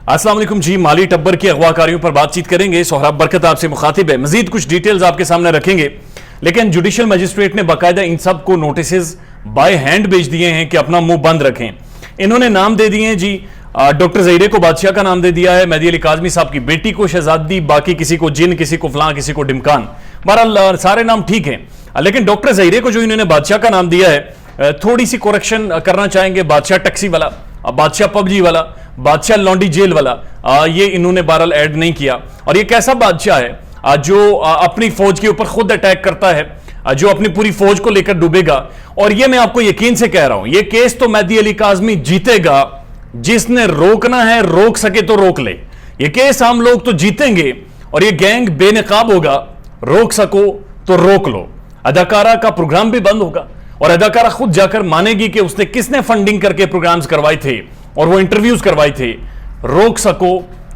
अस्सलाम वालेकुम जी। माली टब्बर की अगवाकारियों पर बातचीत करेंगे। सोहराब बरकत आपसे मुखातिब है। मजीद कुछ डिटेल्स आपके सामने रखेंगे, लेकिन जुडिशियल मजिस्ट्रेट ने बाकायदा इन सब को नोटिस बाय हैंड भेज दिए हैं कि अपना मुंह बंद रखें। इन्होंने नाम दे दिए हैं जी, डॉक्टर ज़हीरे को बादशाह का नाम दे दिया है, मेहदी अली काज़मी साहब की बेटी को शहजादी, बाकी किसी को जिन, किसी को फलां, किसी को डिमकान। बहरहाल सारे नाम ठीक हैं, लेकिन डॉक्टर ज़हीरे को जो इन्होंने बादशाह का नाम दिया है, थोड़ी सी करेक्शन करना चाहेंगे। बादशाह टैक्सी वाला, बादशाह पबजी वाला, बादशाह लॉन्डी जेल वाला, ये इन्होंने बहरहाल ऐड नहीं किया। और ये कैसा बादशाह है जो अपनी फौज के ऊपर खुद अटैक करता है, जो अपनी पूरी फौज को लेकर डूबेगा। और ये मैं आपको यकीन से कह रहा हूं, ये केस तो मेहदी अली काज़मी जीतेगा। जिसने रोकना है रोक सके तो रोक ले, ये केस हम लोग तो जीतेंगे और ये गैंग बेनकाब होगा। रोक सको तो रोक लो। अदाकारा का प्रोग्राम भी बंद होगा और अदाकारा खुद जाकर मानेगी कि उसने किसने फंडिंग करके प्रोग्राम्स करवाए थे और वो इंटरव्यूज करवाए थे। रोक सको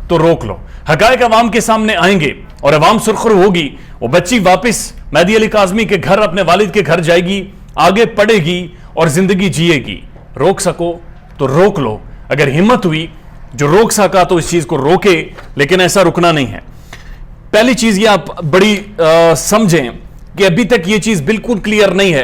तो रोक लो। हकायक अवाम के सामने आएंगे और अवाम सुरखरू होगी। वो बच्ची वापस मेहदी अली काज़मी के घर, अपने वालिद के घर जाएगी, आगे पढ़ेगी और जिंदगी जिएगी। रोक सको तो रोक लो। अगर हिम्मत हुई जो रोक सका तो इस चीज को रोके, लेकिन ऐसा रुकना नहीं है। पहली चीज ये आप बड़ी समझें कि अभी तक ये चीज बिल्कुल क्लियर नहीं है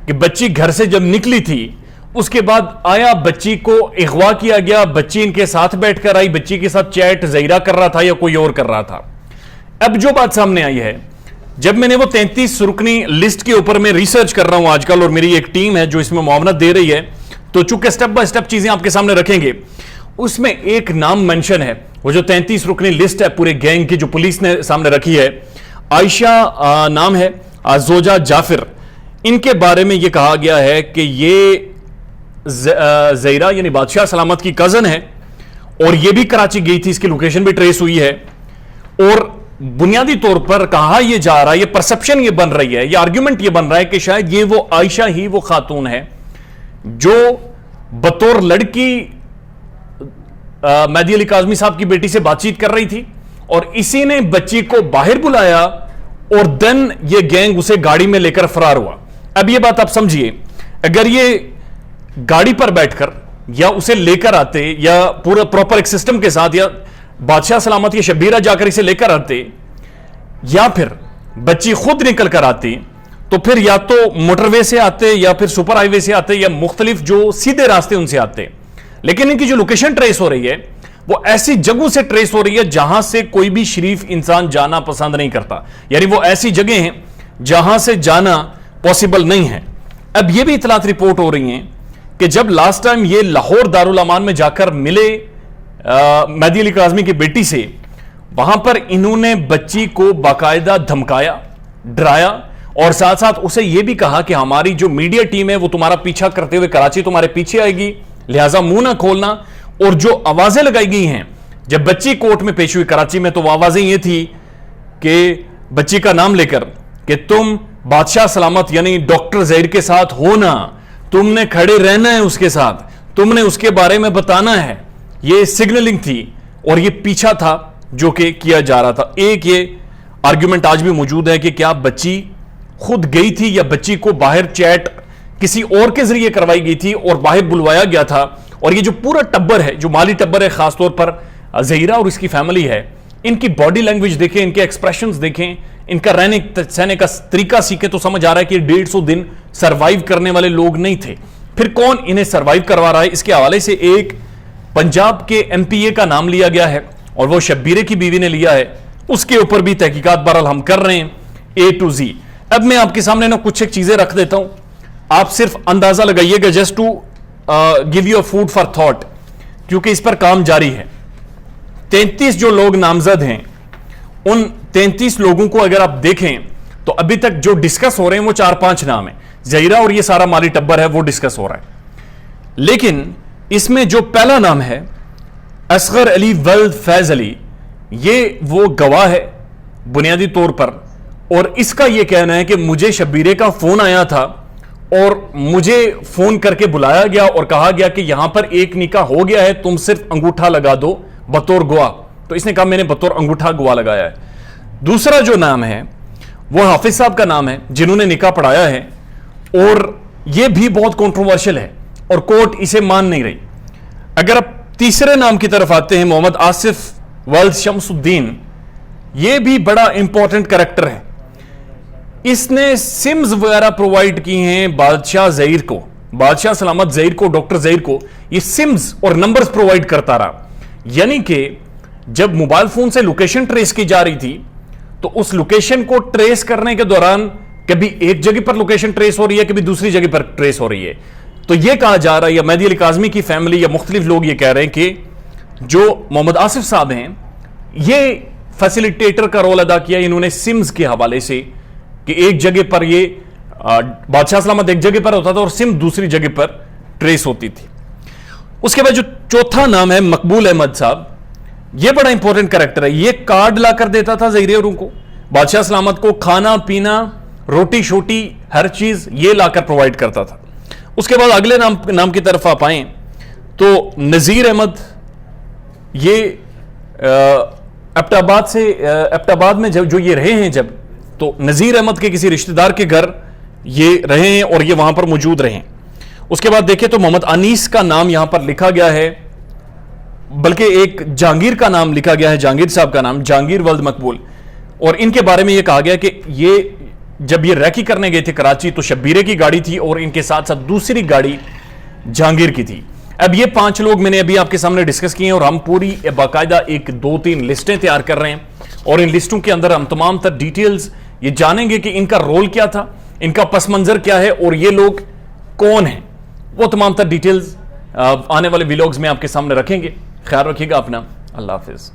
कि बच्ची घर से जब निकली थी उसके बाद आया, बच्ची को अगवा किया गया, बच्ची इनके साथ बैठकर आई, बच्ची के साथ चैट ज़हीरा कर रहा था या कोई और कर रहा था। अब जो बात सामने आई है, जब मैंने वो 33 रुकनी लिस्ट के ऊपर मैं रिसर्च कर रहा हूं आजकल, और मेरी एक टीम है जो इसमें मुआवनत दे रही है, तो चूंकि स्टेप बाय स्टेप चीजें आपके सामने रखेंगे, उसमें एक नाम मेंशन है। वो जो 33 रुकनी लिस्ट है पूरे गैंग की जो पुलिस ने सामने रखी है, आयशा नाम है, जोजा जाफिर, इनके बारे में यह कहा गया है कि ये ज़हीरा यानी बादशाह सलामत की कजन है और यह भी कराची गई थी, इसकी लोकेशन भी ट्रेस हुई है। और बुनियादी तौर पर कहा यह जा रहा है, यह परसेप्शन यह बन रही है, यह आर्ग्यूमेंट यह बन रहा है कि शायद ये वो आयशा ही वो खातून है जो बतौर लड़की मेहदी अली काज़मी साहब की बेटी से बातचीत कर रही थी और इसी ने बच्ची को बाहर बुलाया और देन ये गैंग उसे गाड़ी में लेकर फरार हुआ। अब ये बात आप समझिए, अगर ये गाड़ी पर बैठकर या उसे लेकर आते या पूरा प्रॉपर एक सिस्टम के साथ, या बादशाह सलामत या शब्बीरा जाकर इसे लेकर आते, या फिर बच्ची खुद निकल कर आती, तो फिर या तो मोटरवे से आते या फिर सुपर हाईवे से आते या मुख्तलिफ जो सीधे रास्ते उनसे आते। लेकिन इनकी जो लोकेशन ट्रेस हो रही है वो ऐसी जगहों से ट्रेस हो रही है जहां से कोई भी शरीफ इंसान जाना पसंद नहीं करता, यानी वो ऐसी जगह हैं जहां से जाना पॉसिबल नहीं है। अब ये भी इतलात रिपोर्ट हो रही हैं कि जब लास्ट टाइम ये लाहौर दारुल अमान में जाकर मिले मेहदी अली काज़मी की बेटी से, वहां पर इन्होंने बच्ची को बाकायदा धमकाया, डराया और साथ साथ उसे यह भी कहा कि हमारी जो मीडिया टीम है वो तुम्हारा पीछा करते हुए कराची तुम्हारे पीछे आएगी, लिहाजा मुंह ना खोलना। और जो आवाजें लगाई गई हैं जब बच्ची कोर्ट में पेश हुई कराची में, तो वो आवाजें ये थी कि बच्ची का नाम लेकर कि तुम बादशाह सलामत यानी डॉक्टर ज़हीर के साथ हो ना, तुमने खड़े रहना है उसके साथ, तुमने उसके बारे में बताना है। ये सिग्नलिंग थी और ये पीछा था जो कि किया जा रहा था। एक ये आर्ग्यूमेंट आज भी मौजूद है कि क्या बच्ची खुद गई थी या बच्ची को बाहर चैट किसी और के जरिए करवाई गई थी और बाहर बुलवाया गया था। और ये जो पूरा टब्बर है, जो माली टब्बर है, खासतौर पर ज़हीरा और इसकी फैमिली है, इनकी बॉडी लैंग्वेज देखें, इनके एक्सप्रेशंस देखें, इनका रहने सहने का तरीका सीखें, तो समझ आ रहा है कि 150 दिन सर्वाइव करने वाले लोग नहीं थे। फिर कौन इन्हें सर्वाइव करवा रहा है? इसके हवाले से एक पंजाब के MPA का नाम लिया गया है और वो शब्बीरे की बीवी ने लिया है। उसके ऊपर भी तहकीकात बहरहाल हम कर रहे हैं A to Z। अब मैं आपके सामने ना कुछ एक चीजें रख देता हूं, आप सिर्फ अंदाजा लगाइएगा, just to give you food for thought, क्योंकि इस पर काम जारी है। 33 जो लोग नामजद हैं, उन 33 लोगों को अगर आप देखें तो अभी तक जो डिस्कस हो रहे हैं वो 4-5 नाम है। ज़हीरा और ये सारा माली टब्बर है वो डिस्कस हो रहा है, लेकिन इसमें जो पहला नाम है असगर अली वल्द फैज अली, ये वो गवाह है बुनियादी तौर पर। और इसका यह कहना है कि मुझे शब्बीरे का फोन आया था और मुझे फोन करके बुलाया गया और कहा गया कि यहां पर एक निकाह हो गया है, तुम सिर्फ अंगूठा लगा दो बतौर गवाह। तो इसने कहा मैंने बतौर अंगूठा गवाह लगाया है। दूसरा जो नाम है वो हाफिज साहब का नाम है जिन्होंने निकाह पढ़ाया है, और यह भी बहुत कंट्रोवर्शियल है और कोर्ट इसे मान नहीं रही। अगर आप تیسرے نام کی طرف آتے ہیں, محمد آصف ولد شمس الدین. یہ بھی بڑا امپورٹنٹ کریکٹر ہے. اس نے سمز وغیرہ پرووائڈ کی ہیں بادشاہ زہیر کو, بادشاہ سلامت زہیر کو, ڈاکٹر زہیر کو. یہ سمز اور نمبرز پرووائڈ کرتا رہا. یعنی کہ جب موبائل فون سے لوکیشن ٹریس کی جا رہی تھی تو اس لوکیشن کو ٹریس کرنے کے دوران کبھی ایک جگہ پر لوکیشن ٹریس ہو رہی ہے, کبھی دوسری جگہ پر ٹریس ہو رہی ہے. تو یہ کہا جا رہا ہے, یا مہدی علی کاظمی کی فیملی یا مختلف لوگ یہ کہہ رہے ہیں کہ جو محمد آصف صاحب ہیں یہ فیسیلیٹیٹر کا رول ادا کیا انہوں نے سمز کے حوالے سے, کہ ایک جگہ پر یہ بادشاہ سلامت ایک جگہ پر ہوتا تھا اور سم دوسری جگہ پر ٹریس ہوتی تھی. اس کے بعد جو چوتھا نام ہے مقبول احمد صاحب, یہ بڑا امپورٹنٹ کریکٹر ہے. یہ کارڈ لا کر دیتا تھا زہیر اوروں کو, بادشاہ سلامت کو کھانا پینا روٹی شوٹی ہر چیز یہ لا کر پرووائڈ کرتا تھا. اس کے بعد اگلے نام کی طرف آپ آئیں تو نذیر احمد, یہ ایبٹ آباد میں جو یہ رہے ہیں جب, تو نذیر احمد کے کسی رشتہ دار کے گھر یہ رہے ہیں اور یہ وہاں پر موجود رہے ہیں. اس کے بعد دیکھیں تو محمد انیس کا نام یہاں پر لکھا گیا ہے, بلکہ ایک جہانگیر کا نام لکھا گیا ہے, جہانگیر صاحب کا نام, جہانگیر ولد مقبول. اور ان کے بارے میں یہ کہا گیا کہ یہ جب یہ ریکی کرنے گئے تھے کراچی تو شبیرے کی گاڑی تھی اور ان کے ساتھ ساتھ دوسری گاڑی جہانگیر کی تھی. اب یہ 5 لوگ میں نے ابھی آپ کے سامنے ڈسکس کیے ہیں اور ہم پوری باقاعدہ 1-2-3 لسٹیں تیار کر رہے ہیں, اور ان لسٹوں کے اندر ہم تمام تر ڈیٹیلز یہ جانیں گے کہ ان کا رول کیا تھا, ان کا پس منظر کیا ہے اور یہ لوگ کون ہیں. وہ تمام تر ڈیٹیلز آنے والے ویلاگز میں آپ کے سامنے رکھیں گے. خیال رکھیے گا اپنا. اللہ حافظ.